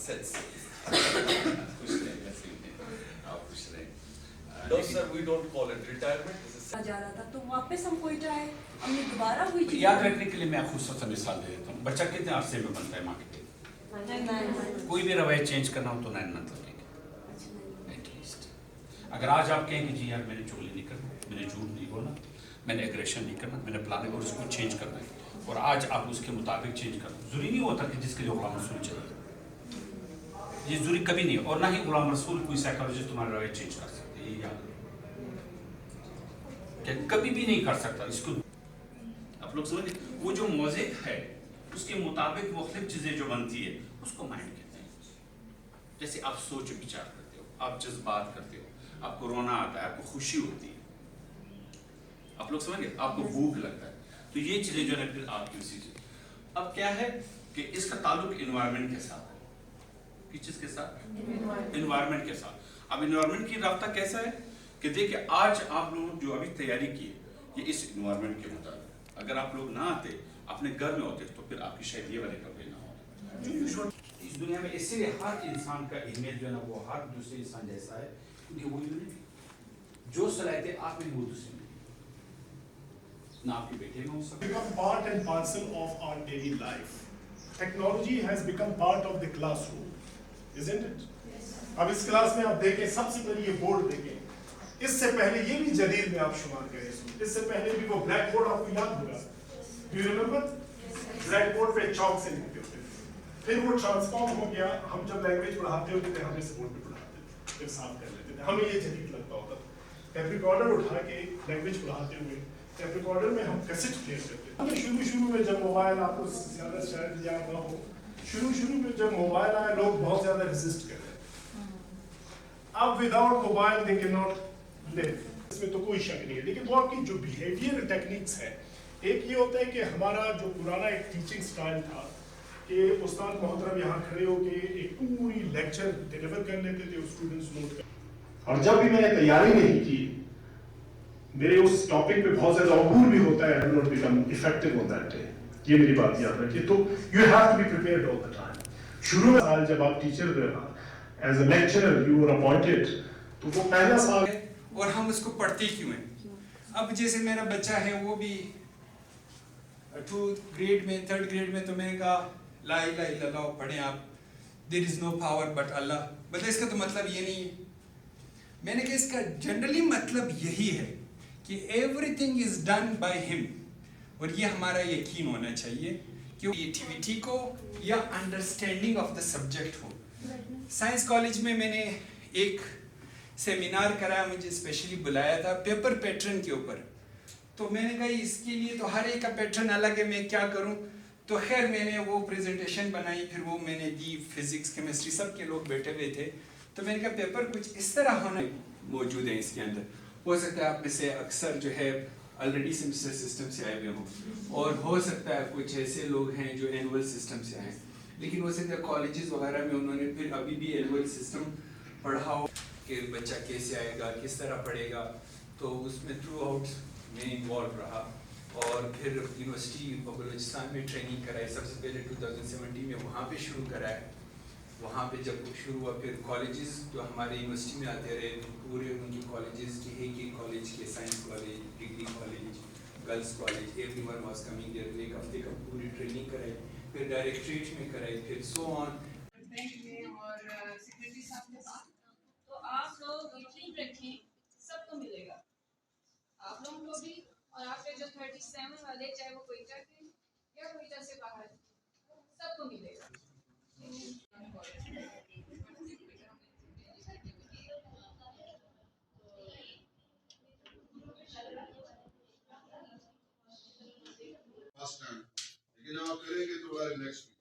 assets. خوش رہیں ویسے ہی آپ خوش رہیں. No sir, we don't call it retirement. جا رہا تھا تو واپس ہم کوئٹہ آئے, ہم نے دوبارہ ہوئی چیز یاد رکھنے کے لیے میں خصوصاً سا مثال دے دیتا ہوں. بچہ کتنے عرصے میں بنتا ہے ماں کے پیٹ؟ کوئی بھی رویہ چینج کرنا ہو تو 9 منتھ لگے ایٹ لیسٹ. اگر آج آپ کہیں کہ جی یار میں نے چغلی نہیں کرنا, میں نے جھوٹ نہیں بولنا, میں نے ایگریشن نہیں کرنا, میں نے پلاننگ اور اس کو چینج کرنا ہے, اور آج آپ اس کے مطابق چینج کرنا, ضروری نہیں ہوتا کہ جس کے لیے غلام رسول چاہیے, یہ ضروری کبھی نہیں, اور نہ ہی غلام رسول کوئی سائیکالوجسٹ تمہارا رویہ چینج کر سکتے, یہ یاد رکھو کہ کبھی بھی نہیں کر سکتا اس کو. آپ لوگ سمجھیں, وہ جو موزیک ہے اس کے مطابق مختلف چیزیں جو بنتی ہے اس کو مائنڈ کہتے ہیں. جیسے آپ سوچ بچار کرتے ہو, آپ جذبات کرتے ہو, آپ کو رونا آتا ہے, آپ کو خوشی ہوتی ہے, آپ لوگ سمجھ گئے, آپ کو بھوک لگتا ہے, تو یہ چیزیں جو ہے پھر آپ کی اسی چیز. اب کیا ہے کہ اس کا تعلق انوائرمنٹ کے ساتھ ہے. کس چیز کے ساتھ؟ انوائرمنٹ کے ساتھ. اب انوائرمنٹ کی رابطہ کیسا ہے کہ دیکھیں آج آپ لوگ جو ابھی تیاری کی ہے یہ اس انوائرمنٹ کے مطابق. اگر آپ لوگ نہ آتے, اپنے گھر میں ہوتے, تو پھر آپ کی شاید یہ والے کپڑے نہ ہوتے. اس دنیا میں اس لیے ہر انسان کا امیج جو ہے نا وہ ہر دوسرے انسان جیسا ہے, کیونکہ وہ یونیٹی جو صلاحیتیں آپ میں وہ دوسرے میں نہ آپ کے بیٹے میں ہو سکتے. Become part and parcel of our daily life. Technology has become part of the classroom, isn't it? اب اس کلاس میں آپ دیکھیں, سب سے پہلے یہ بورڈ دیکھیں, اس سے پہلے یہ بھی جدید میں آپ شمار کریں, اس سے پہلے بھی وہ بلیک بورڈ آپ کو یاد ہوگا. Do you remember? Black board پہ چاک سے لکھتے ہوتے تھے, پھر وہ ٹرانسفارم ہو گیا, ہم جب لینگویج پڑھاتے ہوتے تھے ہم اس بورڈ پہ پڑھاتے تھے, پھر صاف کر لیتے تھے, ہمیں یہ جدید لگتا ہوتا تھا. ٹیپ ریکارڈر اٹھا کے لینگویج پڑھاتے ہوئے ٹیپ ریکارڈر میں ہم کیسٹ پلے کرتے تھے. شروع میں جب موبائل, آپ کو زیادہ شاید یاد نہ ہو, شروع میں جب موبائل آیا لوگ بہت زیادہ ریزسٹ کر رہے تھے. اب وداؤٹ موبائل دے کین ناٹ لیو, اس میں تو کوئی شک نہیں ہے. لیکن وہ آپ کی جو بیہیویئر ٹیکنیکس ہے, ایک یہ ہوتا ہے کہ ہمارا جو پرانا ایک ٹیچنگ سٹائل تھا کہ استاد محترم یہاں کھڑے ہو کے ایک پوری لیکچر ڈیلیور کر لیتے تھے, اسٹوڈنٹس نوٹ کر. اور جب بھی میں نے تیاری نہیں کی, میرے اس ٹاپک پہ بہت زیادہ عبور بھی ہوتا ہے, I will not become effective on that day. یہ میری بات یاد رکھیے. تو you have to be prepared all the time. شروع میں سال جب آپ teacher as a lecturer you were appointed, تو وہ پہلا سال ہے, اور ہم اس کو پڑھتے کیوں ہیں. اب جیسے میرا بچہ ہے وہ بھی 2 گریڈ میں 3rd گریڈ میں, تو میں نے کہا لا الہ الا اللہ پڑھیں آپ, there is no power but Allah. بتا اس کا تو مطلب یہ نہیں ہے. میں نے کہا اس کا جنرلی مطلب یہی ہے کہ every thing is done by ہم, اور یہ ہمارا یقین ہونا چاہیے کہ کریٹیوٹی کو یا understanding of the subject who. Science college میں نے ایک سیمینار کرایا, مجھے اسپیشلی بلایا تھا پیپر پیٹرن کے اوپر. تو میں نے کہا اس کے لیے تو ہر ایک کا پیٹرن الگ ہے, میں کیا کروں. تو خیر میں نے وہ پریزنٹیشن بنائی, پھر وہ میں نے دی, فزکس کیمسٹری سب کے لوگ بیٹھے ہوئے تھے. تو میں نے کہا پیپر کچھ اس طرح ہونا موجود ہے اس کے اندر. ہو سکتا ہے آپ میں سے اکثر جو ہے آلریڈی سیمسٹر سسٹم سے آئے ہوئے ہوں, اور ہو سکتا ہے کچھ ایسے لوگ ہیں جو اینول سسٹم سے آئے ہیں, لیکن ہو سکتا ہے کالجز وغیرہ میں انہوں نے پھر ابھی بھی اینول سسٹم پڑھا ہو کہ بچہ کیسے آئے گا, کس طرح پڑھے گا. تو اس میں تھرو آؤٹ میں انوالو رہا, اور پھر یونیورسٹی بلوچستان میں ٹریننگ کرائی. سب سے پہلے 2017 میں وہاں پہ شروع کرایا. وہاں پہ جب شروع ہوا, پھر کالجز جو ہمارے یونیورسٹی میں آتے رہے, پورے ان کی کالجز کے ایک ایک کالج کے, science college, degree college, girls college, everyone was coming there. 1 ہفتے کا پوری ٹریننگ کرائی, پھر ڈائریکٹریٹ میں کرائی, پھر سو آن. بینک میں اور سیکرٹری صاحب کے ساتھ. تو آپ لوگ یقین رکھیں سب کو ملے گا, آپ لوگوں کو بھی, اور آپ کے جو 37 والے, چاہے وہ کوئٹہ کے یا کوئٹہ سے باہر, سب کو ملے گا. لیکن آپ کریں گے تو نیکسٹ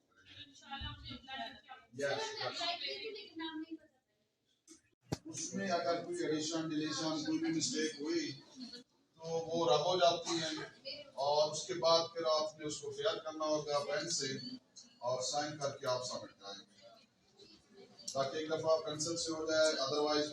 اس میں اگر کوئی ایڈیشن ڈیلیشن کوئی بھی مسٹیک ہوئی تو وہ رب ہو جاتی ہیں, اور اس کے بعد پھر آپ نے اس کو فیئر کرنا ہوگا پین سے, اور سائن کر کے آپ سبمٹ کریں گے, تاکہ ایک دفعہ پینسل سے ہو جائے, ادروائز